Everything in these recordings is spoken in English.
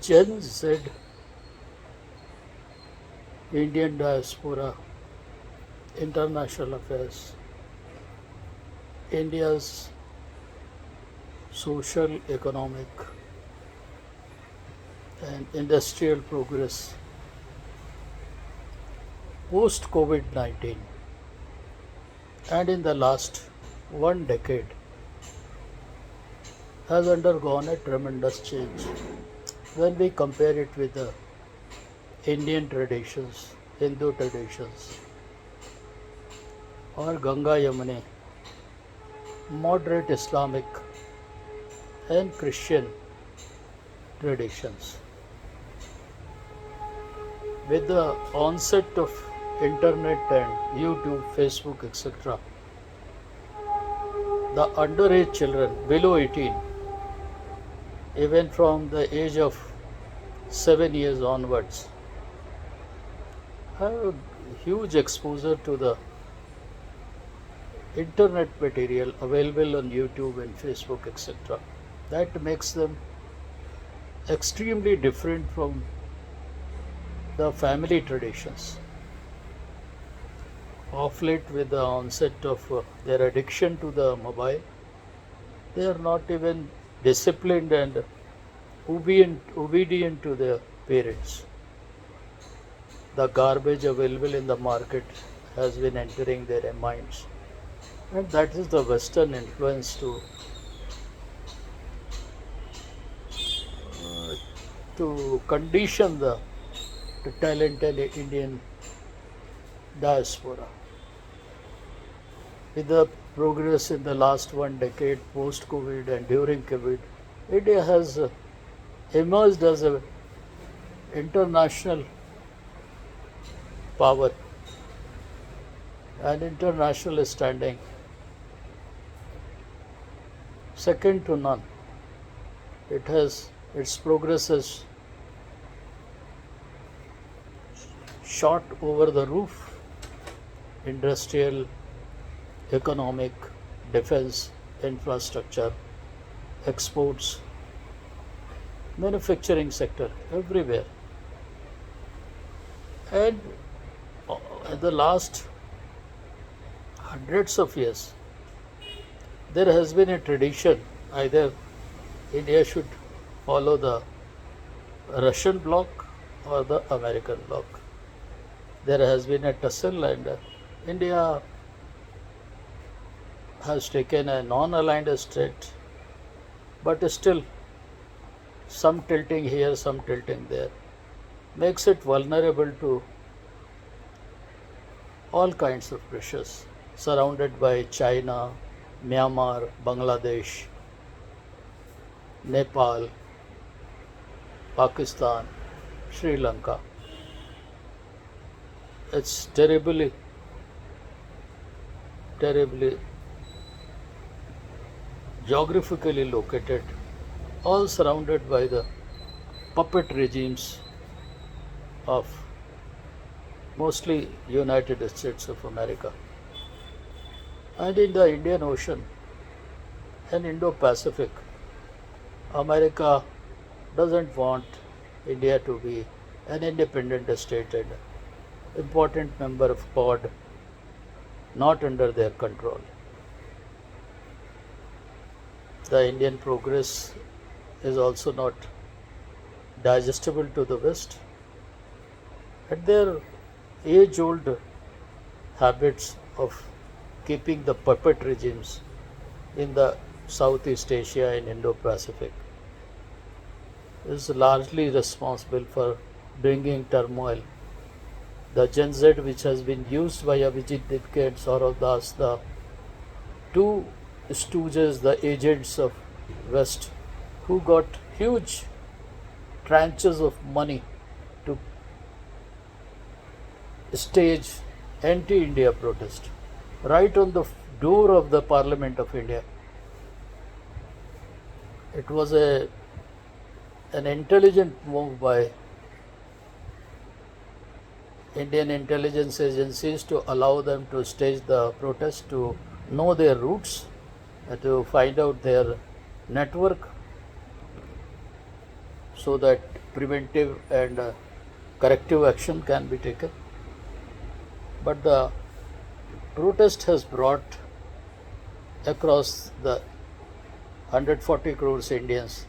Gen Z, Indian diaspora, international affairs, India's social, economic, and industrial progress post COVID 19 and in the last one decade has undergone a tremendous change when we compare it with the Indian traditions, Hindu traditions, or Ganga Yamuni, moderate Islamic and Christian traditions. With the onset of internet and YouTube, Facebook, etc., the underage children below 18, even from the age of 7 years onwards, have huge exposure to the internet material available on YouTube and Facebook, etc. That makes them extremely different from the family traditions. Of late, with the onset of their addiction to the mobile, they are not even disciplined and obedient to their parents. The garbage available in the market has been entering their minds, and that is the Western influence to condition the talented Indian diaspora. With the progress in the last one decade, post COVID and during COVID, India has emerged as an international power and international standing, second to none. Its progress has shot over the roof. Industrial, economic, defense, infrastructure, exports, manufacturing sector, everywhere. And in the last hundreds of years, there has been a tradition either India should follow the Russian bloc or the American bloc. There has been a tussle, and India has taken a non aligned state, but still some tilting here, some tilting there, makes it vulnerable to all kinds of pressures, surrounded by China, Myanmar, Bangladesh, Nepal, Pakistan, Sri Lanka. It's terribly geographically located, all surrounded by the puppet regimes of mostly United States of America. And in the Indian Ocean and Indo-Pacific, America doesn't want India to be an independent state and important member of Quad, not under their control. The Indian progress is also not digestible to the West, and their age old habits of keeping the puppet regimes in the Southeast Asia and Indo Pacific is largely responsible for bringing turmoil. The Gen Z, which has been used by Abhijit Dipke and Saurav Das, the two stooges, the agents of West, who got huge tranches of money to stage anti-India protest right on the door of the Parliament of India. It was an intelligent move by Indian intelligence agencies to allow them to stage the protest, to know their roots, to find out their network, so that preventive and corrective action can be taken. But the protest has brought across the 140 crores Indians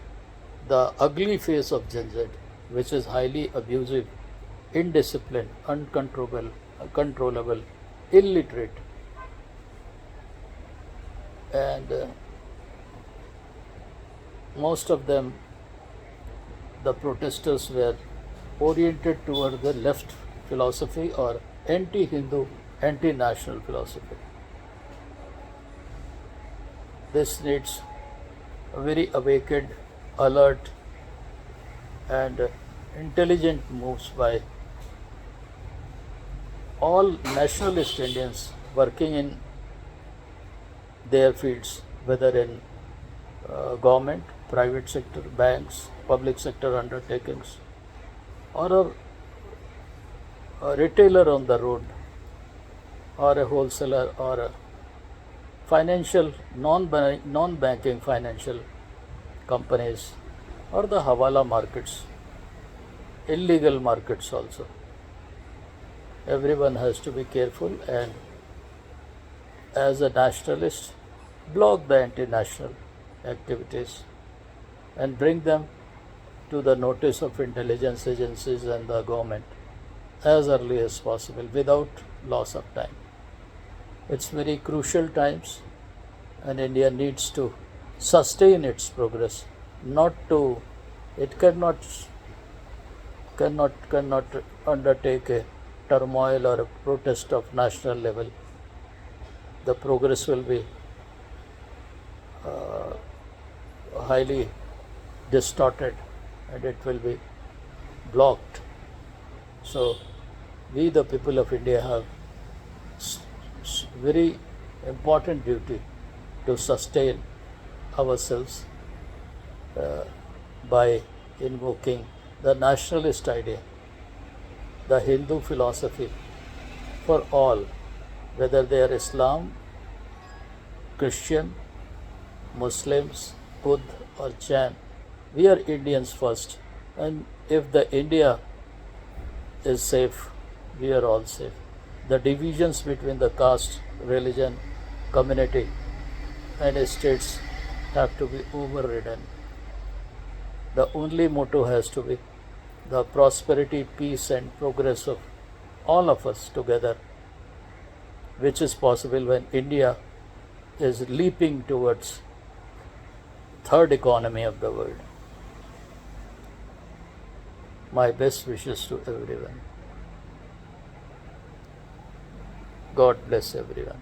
the ugly face of Gen Z, which is highly abusive, indisciplined, uncontrollable, illiterate, and most of them, the protesters, were oriented toward the left philosophy or anti-Hindu, anti-national philosophy. This needs a very awakened, alert, and intelligent moves by all nationalist Indians working in their fields, whether in government, private sector, banks, public sector undertakings, or a retailer on the road, or a wholesaler, or a financial, non-banking financial companies, or the Hawala markets, illegal markets also. Everyone has to be careful and, as a nationalist, block the anti-national activities and bring them to the notice of intelligence agencies and the government as early as possible without loss of time. It's very crucial times, and India needs to sustain its progress, not to, it cannot undertake a turmoil or a protest of national level. The progress will be highly distorted and it will be blocked. So we, the people of India, have very important duty to sustain ourselves by invoking the nationalist idea, the Hindu philosophy for all, whether they are Islam, Christian, Muslims, Buddha, or Jain. We are Indians first, and if the India is safe, we are all safe. The divisions between the caste, religion, community, and states have to be overridden. The only motto has to be the prosperity, peace, and progress of all of us together, which is possible when India is leaping towards third economy of the world. My best wishes to everyone. God bless everyone.